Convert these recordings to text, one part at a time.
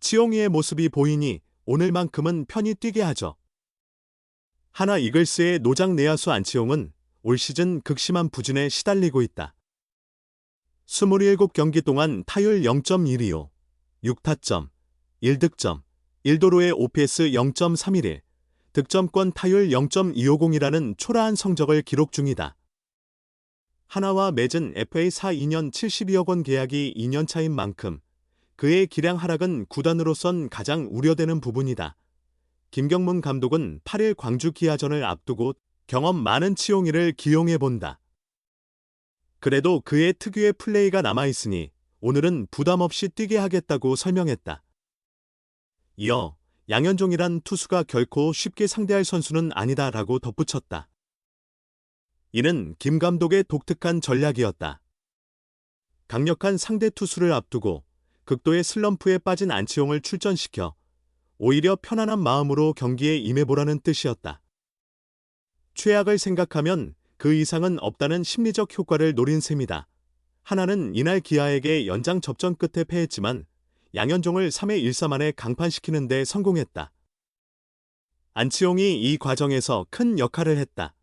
치용이의 모습이 보이니 오늘만큼은 편히 뛰게 하죠. 하나 이글스의 노장 내야수 안치홍은 올 시즌 극심한 부진에 시달리고 있다. 27경기 동안 타율 0.125, 6타점, 1득점, 1도루의 OPS 0.311, 득점권 타율 0.250이라는 초라한 성적을 기록 중이다. 하나와 맺은 FA4 2년 72억 원 계약이 2년 차인 만큼 그의 기량 하락은 구단으로선 가장 우려되는 부분이다. 김경문 감독은 8일 광주 기아전을 앞두고 경험 많은 치용이를 기용해본다. 그래도 그의 특유의 플레이가 남아있으니 오늘은 부담 없이 뛰게 하겠다고 설명했다. 이어 양현종이란 투수가 결코 쉽게 상대할 선수는 아니다라고 덧붙였다. 이는 김 감독의 독특한 전략이었다. 강력한 상대 투수를 앞두고 극도의 슬럼프에 빠진 안치홍을 출전시켜 오히려 편안한 마음으로 경기에 임해보라는 뜻이었다. 최악을 생각하면 그 이상은 없다는 심리적 효과를 노린 셈이다. 하나는 이날 기아에게 연장 접전 끝에 패했지만 양현종을 3회 1사 만에 강판시키는 데 성공했다. 안치홍이 이 과정에서 큰 역할을 했다.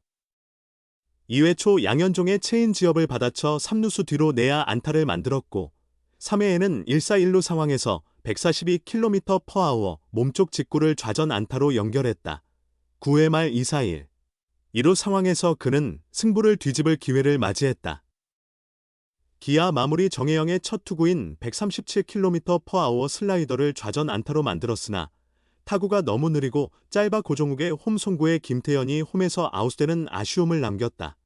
2회 초 양현종의 체인지업을 받아쳐 3루수 뒤로 내야 안타를 만들었고 3회에는 1사 1루 상황에서 142km/h 몸쪽 직구를 좌전 안타로 연결했다. 9회 말 2사1. 2루 상황에서 그는 승부를 뒤집을 기회를 맞이했다. 기아 마무리 정혜영의 첫 투구인 137km/h 슬라이더를 좌전 안타로 만들었으나 타구가 너무 느리고 짧아 고종욱의 홈 송구에 김태현이 홈에서 아웃되는 아쉬움을 남겼다.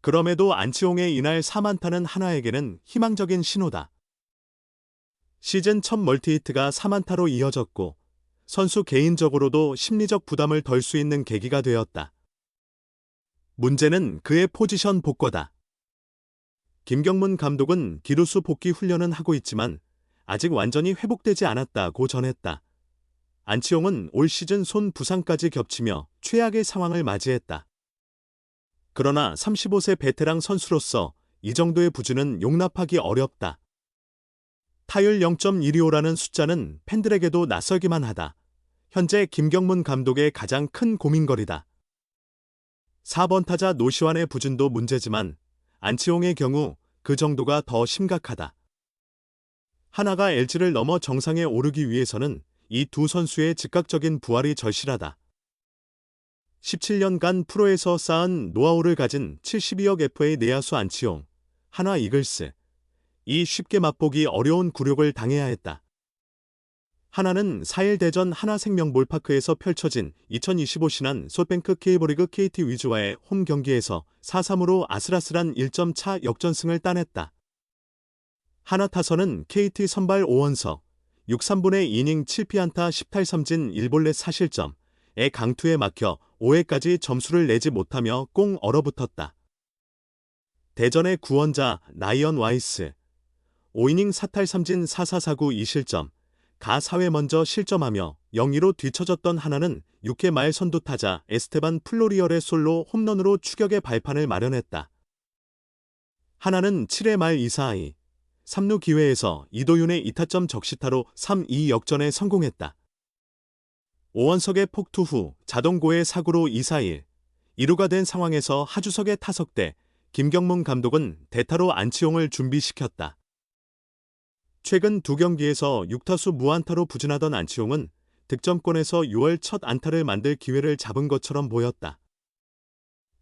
그럼에도 안치홍의 이날 4안타는 하나에게는 희망적인 신호다. 시즌 첫 멀티히트가 4안타로 이어졌고 선수 개인적으로도 심리적 부담을 덜 수 있는 계기가 되었다. 문제는 그의 포지션 복구다. 김경문 감독은 기루수 복귀 훈련은 하고 있지만 아직 완전히 회복되지 않았다고 전했다. 안치홍은 올 시즌 손 부상까지 겹치며 최악의 상황을 맞이했다. 그러나 35세 베테랑 선수로서 이 정도의 부진은 용납하기 어렵다. 타율 0.125라는 숫자는 팬들에게도 낯설기만 하다. 현재 김경문 감독의 가장 큰 고민거리다. 4번 타자 노시환의 부진도 문제지만 안치홍의 경우 그 정도가 더 심각하다. 하나가 LG를 넘어 정상에 오르기 위해서는 이 두 선수의 즉각적인 부활이 절실하다. 17년간 프로에서 쌓은 노하우를 가진 72억 FA 내야수 안치홍, 하나 이글스. 이 쉽게 맛보기 어려운 굴욕을 당해야 했다. 하나는 4일 대전 하나생명 몰파크에서 펼쳐진 2025 신한 소뱅크 K리그 KT 위즈와의 홈 경기에서 4-3으로 아슬아슬한 1점 차 역전승을 따냈다. 하나 타선은 KT 선발 오원석, 6-3분의 이닝 7피안타 10탈삼진 1볼넷 4실점의 강투에 막혀 5회까지 점수를 내지 못하며 꽁 얼어붙었다. 대전의 구원자 라이언 와이스, 5이닝 4탈삼진 4-4-4-9 2실점, 가 4회 먼저 실점하며 0-2로 뒤처졌던 하나는 6회 말 선두 타자 에스테반 플로리얼의 솔로 홈런으로 추격의 발판을 마련했다. 하나는 7회 말 2사2, 3루 기회에서 이도윤의 2타점 적시타로 3-2 역전에 성공했다. 오원석의 폭투 후 자동고의 사구로 2사1, 2루가 된 상황에서 하주석의 타석 때 김경문 감독은 대타로 안치홍을 준비시켰다. 최근 두 경기에서 6타수 무안타로 부진하던 안치홍은 득점권에서 6월 첫 안타를 만들 기회를 잡은 것처럼 보였다.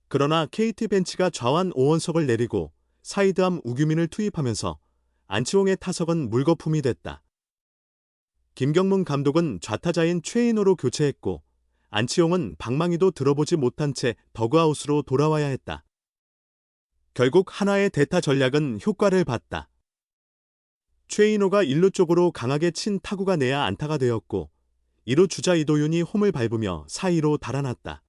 그러나 KT 벤치가 좌완 오원석을 내리고 사이드암 우규민을 투입하면서 안치홍의 타석은 물거품이 됐다. 김경문 감독은 좌타자인 최인호로 교체했고 안치홍은 방망이도 들어보지 못한 채 더그아웃으로 돌아와야 했다. 결국 하나의 대타 전략은 효과를 봤다. 최인호가 1루 쪽으로 강하게 친 타구가 내야 안타가 되었고 2루 주자 이도윤이 홈을 밟으며 4-2로 달아났다.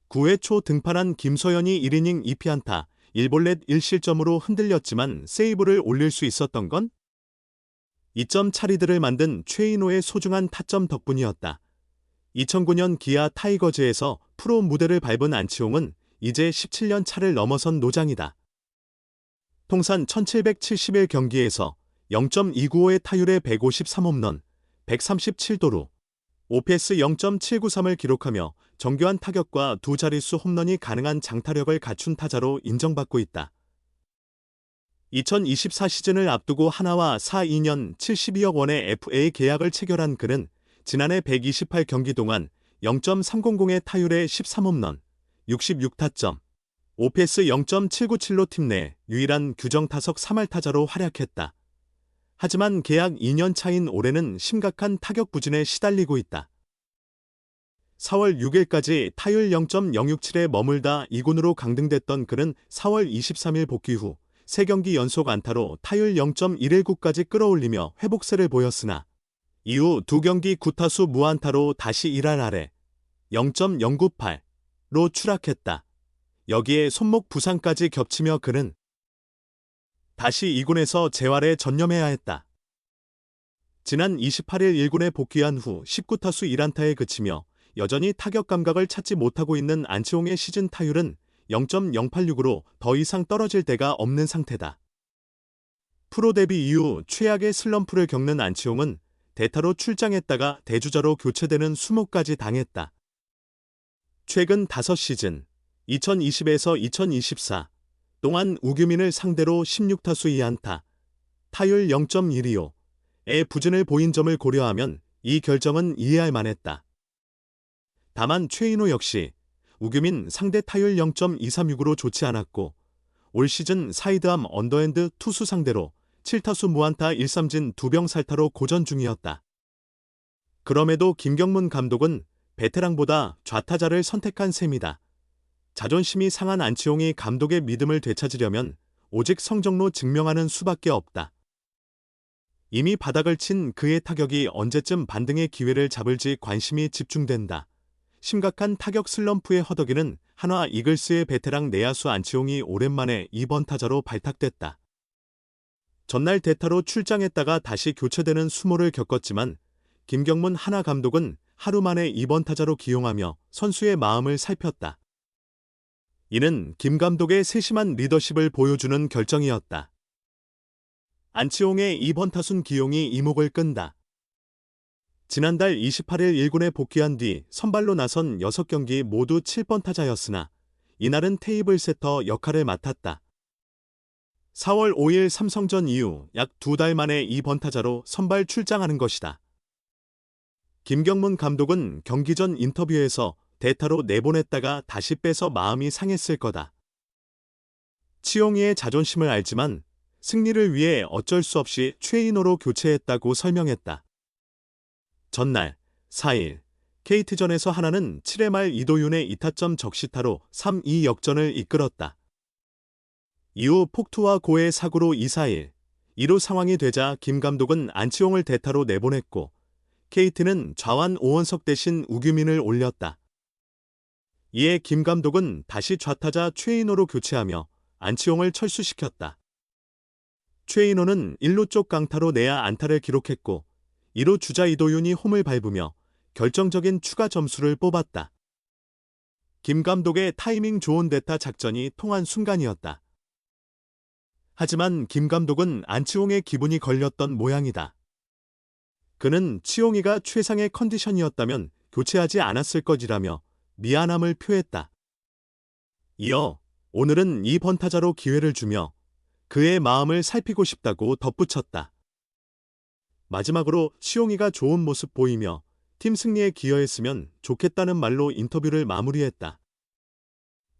9회 초 등판한 김소연이 1이닝 2피안타 1볼넷 1실점으로 흔들렸지만 세이브를 올릴 수 있었던 건 2점 차리드를 만든 최인호의 소중한 타점 덕분이었다. 2009년 기아 타이거즈에서 프로 무대를 밟은 안치홍은 이제 17년 차를 넘어선 노장이다. 통산 1771경기에서 0.295의 타율에 153홈런, 137도루, OPS 0.793을 기록하며 정교한 타격과 두 자릿수 홈런이 가능한 장타력을 갖춘 타자로 인정받고 있다. 2024 시즌을 앞두고 하나와 4-2년 72억 원의 FA 계약을 체결한 그는 지난해 128경기 동안 0.300의 타율에 13홈런, 66타점, OPS 0.797로 팀 내 유일한 규정 타석 3할 타자로 활약했다. 하지만 계약 2년 차인 올해는 심각한 타격 부진에 시달리고 있다. 4월 6일까지 타율 0.067에 머물다 2군으로 강등됐던 그는 4월 23일 복귀 후 3경기 연속 안타로 타율 0.119까지 끌어올리며 회복세를 보였으나 이후 2경기 9타수 무안타로 다시 1할 아래 0.098로 추락했다. 여기에 손목 부상까지 겹치며 그는 다시 2군에서 재활에 전념해야 했다. 지난 28일 1군에 복귀한 후 19타수 1안타에 그치며 여전히 타격 감각을 찾지 못하고 있는 안치홍의 시즌 타율은 0.086으로 더 이상 떨어질 데가 없는 상태다. 프로 데뷔 이후 최악의 슬럼프를 겪는 안치홍은 대타로 출장했다가 대주자로 교체되는 수모까지 당했다. 최근 5시즌 2020에서 2024 동안 우규민을 상대로 16타수 2안타, 타율 0.125의 부진을 보인 점을 고려하면 이 결정은 이해할 만했다. 다만 최인호 역시 우규민 상대 타율 0.236으로 좋지 않았고 올 시즌 사이드암 언더핸드 투수 상대로 7타수 무안타 1삼진 2병살타로 고전 중이었다. 그럼에도 김경문 감독은 베테랑보다 좌타자를 선택한 셈이다. 자존심이 상한 안치홍이 감독의 믿음을 되찾으려면 오직 성적로 증명하는 수밖에 없다. 이미 바닥을 친 그의 타격이 언제쯤 반등의 기회를 잡을지 관심이 집중된다. 심각한 타격 슬럼프에 허덕이는 한화 이글스의 베테랑 내야수 안치홍이 오랜만에 2번 타자로 발탁됐다. 전날 대타로 출장했다가 다시 교체되는 수모를 겪었지만 김경문 한화 감독은 하루 만에 2번 타자로 기용하며 선수의 마음을 살폈다. 이는 김 감독의 세심한 리더십을 보여주는 결정이었다. 안치홍의 2번 타순 기용이 이목을 끈다. 지난달 28일 1군에 복귀한 뒤 선발로 나선 6경기 모두 7번 타자였으나 이날은 테이블 세터 역할을 맡았다. 4월 5일 삼성전 이후 약 2달 만에 2번 타자로 선발 출장하는 것이다. 김경문 감독은 경기 전 인터뷰에서 대타로 내보냈다가 다시 빼서 마음이 상했을 거다. 치용이의 자존심을 알지만 승리를 위해 어쩔 수 없이 최인호로 교체했다고 설명했다. 전날 4일 KT전에서 하나는 7회 말 이도윤의 2타점 적시타로 3-2 역전을 이끌었다. 이후 폭투와 고의 사구로 2-4-1, 2루 상황이 되자 김 감독은 안치홍을 대타로 내보냈고 KT는 좌완 오원석 대신 우규민을 올렸다. 이에 김 감독은 다시 좌타자 최인호로 교체하며 안치홍을 철수시켰다. 최인호는 1루 쪽 강타로 내야 안타를 기록했고 2루 주자 이도윤이 홈을 밟으며 결정적인 추가 점수를 뽑았다. 김 감독의 타이밍 좋은 대타 작전이 통한 순간이었다. 하지만 김 감독은 안치홍의 기분이 걸렸던 모양이다. 그는 치홍이가 최상의 컨디션이었다면 교체하지 않았을 것이라며 미안함을 표했다. 이어 오늘은 2번 타자로 기회를 주며 그의 마음을 살피고 싶다고 덧붙였다. 마지막으로 치홍이가 좋은 모습 보이며 팀 승리에 기여했으면 좋겠다는 말로 인터뷰를 마무리했다.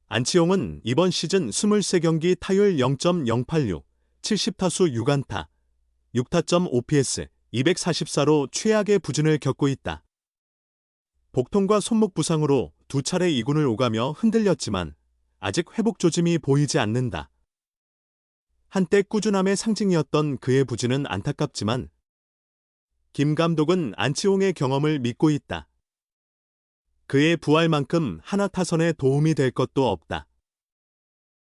안치홍은 이번 시즌 23경기 타율 0.086, 70타수 6안타, 6타점 OPS 244로 최악의 부진을 겪고 있다. 복통과 손목 부상으로 2차례 2군을 오가며 흔들렸지만 아직 회복 조짐이 보이지 않는다. 한때 꾸준함의 상징이었던 그의 부진은 안타깝지만 김 감독은 안치홍의 경험을 믿고 있다. 그의 부활만큼 하나 타선에 도움이 될 것도 없다.